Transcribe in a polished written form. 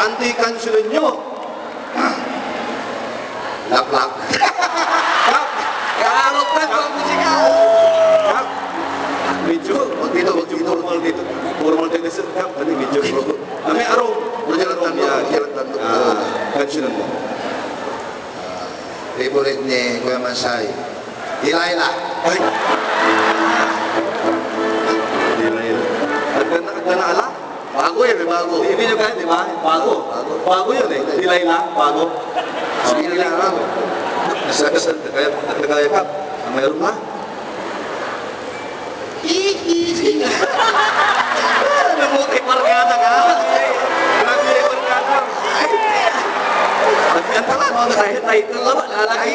Ganti kansunan nyo. Laplak. Kap. Kaarot na ito ang musika. Kap. Medyo. Huwag dito. Formal dito. Formal dito sa kap. Medyo. May arong. Kansunan mo. Favorite ni Kuya Mansay. Ilaila. Ay. Nagdana ala? Bago yan, may bago. Hindi nyo kaya, di ba? Bago. Bago yun eh. Dilay na, bago. Sige nila lang. Kaya nagkakayakap. Ang mayroon na. Hihi. Nabuti pargada ka. Nabuti pargada. Nagkanta lang. Title lang. Lalaki.